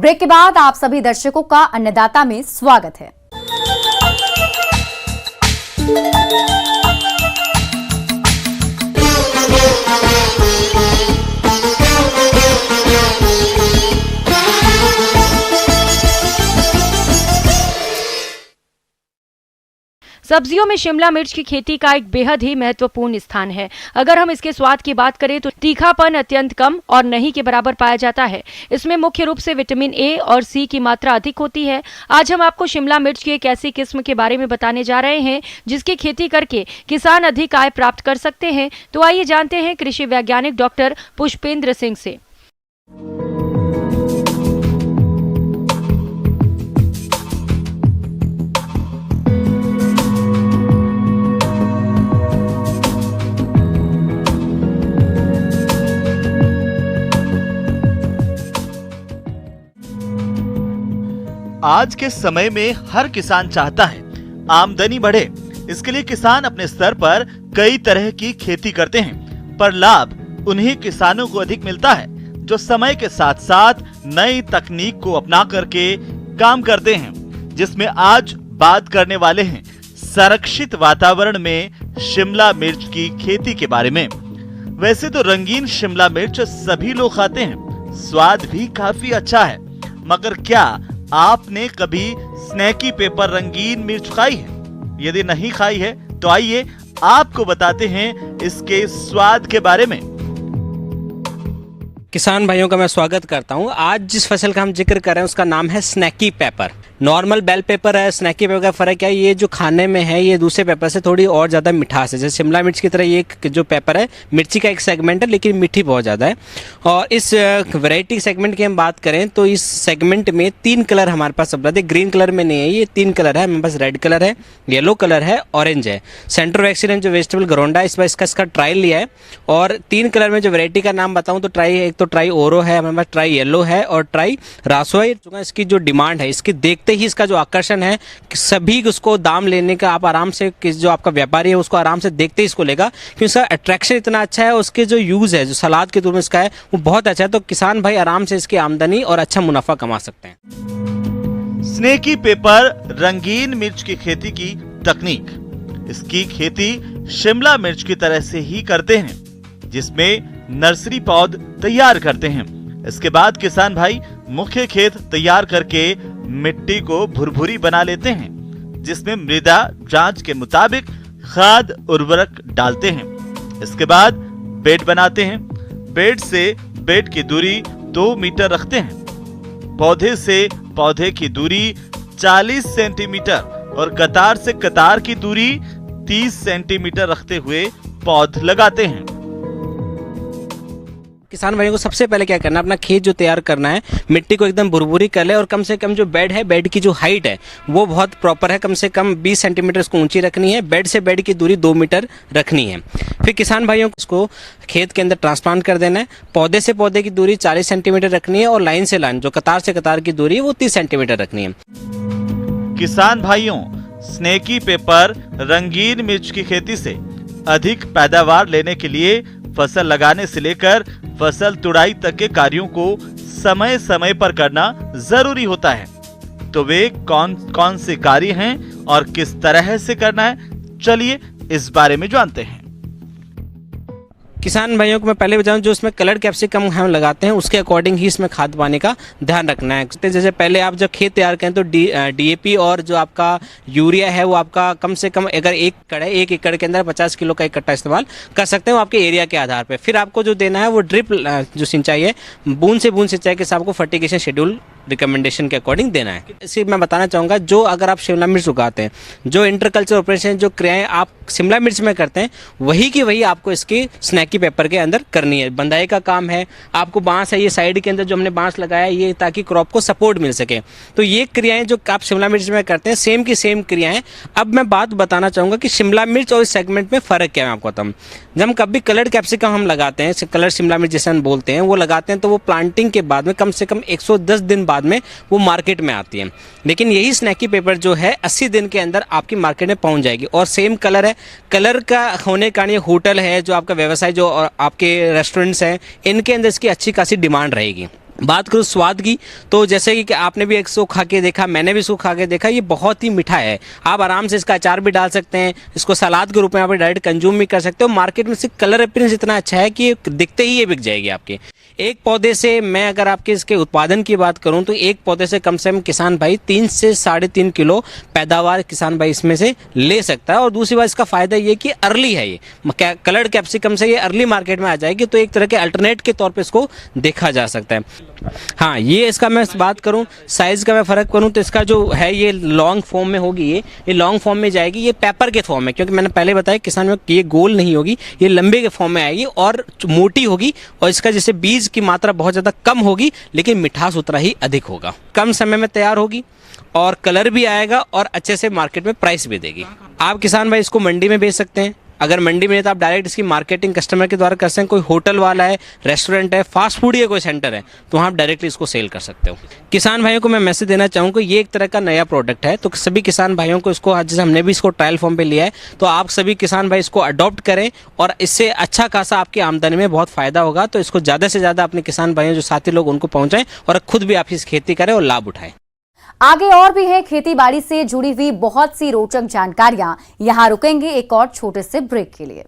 Break के बाद आप सभी दर्शकों का अन्नदाता में स्वागत है। सब्जियों में शिमला मिर्च की खेती का एक बेहद ही महत्वपूर्ण स्थान है। अगर हम इसके स्वाद की बात करें तो तीखापन अत्यंत कम और नहीं के बराबर पाया जाता है। इसमें मुख्य रूप से विटामिन ए और सी की मात्रा अधिक होती है। आज हम आपको शिमला मिर्च की एक ऐसी किस्म के बारे में बताने जा रहे हैं जिसकी खेती करके किसान अधिक आय प्राप्त कर सकते हैं। तो आइए जानते हैं कृषि वैज्ञानिक डॉक्टर पुष्पेंद्र सिंह से। आज के समय में हर किसान चाहता है आमदनी बढ़े। इसके लिए किसान अपने स्तर पर कई तरह की खेती करते हैं, पर लाभ उन्हीं किसानों को अधिक मिलता है जो समय के साथ साथ नई तकनीक को अपना करके काम करते हैं। जिसमें आज बात करने वाले हैं संरक्षित वातावरण में शिमला मिर्च की खेती के बारे में। वैसे तो रंगीन शिमला मिर्च सभी लोग खाते हैं, स्वाद भी काफी अच्छा है, मगर क्या आपने कभी स्नैकी पेपर रंगीन मिर्च खाई है? यदि नहीं खाई है तो आइए आपको बताते हैं इसके स्वाद के बारे में। किसान भाइयों का मैं स्वागत करता हूं। आज जिस फसल का हम जिक्र कर रहे हैं उसका नाम है स्नैकी पेपर। नॉर्मल बेल पेपर है, स्नैकी पेपर का फर्क क्या है? ये जो खाने में है ये दूसरे पेपर से थोड़ी और ज़्यादा मिठास है। जैसे शिमला मिर्च की तरह ये जो पेपर है मिर्ची का एक सेगमेंट है, लेकिन मीठी बहुत ज़्यादा है। और इस वैरायटी सेगमेंट की हम बात करें तो इस सेगमेंट में 3 कलर हमारे पास उपलब्ध है। ग्रीन कलर में नहीं है, ये 3 कलर है हमारे पास। रेड कलर है, येलो कलर है, ऑरेंज है। सेंट्रो वैक्सीन जो वेजिटेबल घरोंडा है, इस बार इसका ट्रायल लिया है। और 3 कलर में जो वैरायटी का नाम बताऊँ तो एक तो ट्राई ओरो है हमारे पास, ट्राई येलो है और ट्राई रासो है। इसकी जो डिमांड है, इसकी देखते ही इसका जो आकर्षण है कि सभी उसको दाम लेने का आप आराम से, जो आपका व्यापारी है उसको आराम से देखते ही इसको लेगा, क्योंकि इसका अट्रैक्शन इतना अच्छा है। उसके जो यूज है, जो सलाद के तौर में इसका है, वो बहुत अच्छा है। तो किसान भाई आराम से इसकी आमदनी और अच्छा मुनाफा कमा सकते हैं। स्नैकी पेपर रंगीन मिर्च की खेती की तकनीक। इसकी खेती शिमला मिर्च की तरह से ही करते हैं, जिसमें नर्सरी पौध तैयार करते हैं। इसके बाद किसान भाई मुख्य खेत तैयार करके मिट्टी को भुरभुरी बना लेते हैं, जिसमें मृदा जांच के मुताबिक खाद उर्वरक डालते हैं। इसके बाद बेड बनाते हैं। बेड से बेड की दूरी 2 मीटर रखते हैं। पौधे से पौधे की दूरी 40 सेंटीमीटर और कतार से कतार की दूरी 30 सेंटीमीटर रखते हुए पौध लगाते हैं। किसान भाइयों को सबसे पहले क्या करना है, अपना खेत जो तैयार करना है, मिट्टी को एकदम भुरभुरी कर ले और कम से कम जो बेड है, बेड की जो हाइट है वो बहुत प्रॉपर है। कम से कम 20 सेंटीमीटर इसको ऊंची रखनी है। बेड से बेड की दूरी 2 मीटर रखनी है। फिर किसान भाइयों को इसको खेत के अंदर ट्रांसप्लांट कर देना है। पौधे से पौधे की दूरी 40 सेंटीमीटर रखनी है और लाइन से लाइन, जो कतार से कतार की दूरी है, वो 30 सेंटीमीटर रखनी है। किसान भाइयों, स्नैकी पेपर रंगीन मिर्च की खेती से अधिक पैदावार लेने के लिए फसल लगाने से लेकर फसल तुड़ाई तक के कार्यों को समय समय पर करना जरूरी होता है। तो वे कौन कौन से कार्य हैं और किस तरह से करना है, चलिए इस बारे में जानते हैं। किसान भाइयों को मैं पहले बताऊं, जो इसमें कलर कैप्सिकम हम लगाते हैं उसके अकॉर्डिंग ही इसमें खाद पानी का ध्यान रखना है। जैसे पहले आप जब खेत तैयार करें तो डीएपी और जो आपका यूरिया है वो आपका कम से कम, अगर 1 एकड़ के अंदर 50 किलो का इकट्ठा इस्तेमाल कर सकते हैं, वो आपके एरिया के आधार पर। फिर आपको जो देना है वो ड्रिप जो सिंचाई है, बूंद से बूंद सिंचाई के साथ आपको फर्टिगेशन शेड्यूल रिकमेंडेशन के अकॉर्डिंग देना है। इसी मैं बताना चाहूँगा, जो अगर आप शिमला मिर्च उगाते हैं, जो इंटरकल्चर ऑपरेशन, जो क्रियाएं आप शिमला मिर्च में करते हैं, वही की वही आपको इसकी स्नैकी पेपर के अंदर करनी है। बंदाई का काम है, आपको बांस है, ये साइड के अंदर जो हमने बांस लगाया ये ताकि क्रॉप को सपोर्ट मिल सके। तो ये क्रियाएं जो आप शिमला मिर्च में करते हैं, सेम की सेम क्रियाएं। अब मैं बात बताना चाहूँगा कि शिमला मिर्च और इस सेगमेंट में फ़र्क क्या है आपको बताऊँ। जब हम कभी कलर्ड कैप्सिकम हम लगाते हैं, कलर शिमला मिर्च जैसे हम बोलते हैं, वो लगाते हैं तो वो प्लांटिंग के बाद में कम से कम 110 दिन बाद में वो मार्केट में आती है। लेकिन यही स्नैकी पेपर जो है 80 दिन के अंदर आपकी मार्केट में पहुंच जाएगी। और सेम कलर है, कलर का होने का ये होटल है, जो आपका व्यवसाय, जो आपके रेस्टोरेंट्स हैं, इनके अंदर इसकी अच्छी खासी डिमांड रहेगी। बात करूँ स्वाद की, तो जैसे कि आपने भी एक सो खा के देखा, मैंने भी इसको खा के देखा, ये बहुत ही मीठा है। आप आराम से इसका अचार भी डाल सकते हैं, इसको सलाद के रूप में आप डायरेक्ट कंज्यूम भी कर सकते हो। मार्केट में इसका कलर अपीयरेंस इतना अच्छा है कि दिखते ही ये बिक जाएगी आपके। एक पौधे से मैं अगर आपके इसके उत्पादन की बात करूं तो एक पौधे से कम किसान भाई 3 से 3.5 किलो पैदावार किसान भाई इसमें से ले सकता है। और दूसरी बात इसका फ़ायदा ये कि अर्ली है, ये कलर्ड कैप्सिकम से ये अर्ली मार्केट में आ जाएगी, तो एक तरह के अल्टरनेट के तौर पे इसको देखा जा सकता है। हाँ, ये इसका मैं बात करूं साइज़ का मैं फ़र्क करूं तो इसका जो है ये लॉन्ग फॉर्म में होगी, ये लॉन्ग फॉर्म में जाएगी, ये पेपर के फॉर्म में, क्योंकि मैंने पहले बताया किसान में ये गोल नहीं होगी, ये लंबे के फॉर्म में आएगी और मोटी होगी। और इसका जैसे बीज की मात्रा बहुत ज़्यादा कम होगी लेकिन मिठास उतना ही अधिक होगा। कम समय में तैयार होगी और कलर भी आएगा और अच्छे से मार्केट में प्राइस भी देगी। आप किसान भाई इसको मंडी में बेच सकते हैं। अगर मंडी में है तो आप डायरेक्ट इसकी मार्केटिंग कस्टमर के द्वारा कर सकते हैं। कोई होटल वाला है, रेस्टोरेंट है, फास्ट फूड या कोई सेंटर है तो वहाँ आप डायरेक्टली इसको सेल कर सकते हो। किसान भाइयों को मैं मैसेज देना चाहूँगा, ये एक तरह का नया प्रोडक्ट है, तो सभी किसान भाइयों को इसको, आज जैसे हमने भी इसको ट्रायल फॉर्म पे लिया है, तो आप सभी किसान भाई इसको अडॉप्ट करें और इससे अच्छा खासा आपकी आमदनी में बहुत फ़ायदा होगा। तो इसको ज़्यादा से ज़्यादा अपने किसान भाइयों जो साथी लोग उनको पहुँचाएं और खुद भी आप इस खेती करें और लाभ उठाएं। आगे और भी है खेती बाड़ी से जुड़ी हुई बहुत सी रोचक जानकारियां। यहां रुकेंगे एक और छोटे से ब्रेक के लिए।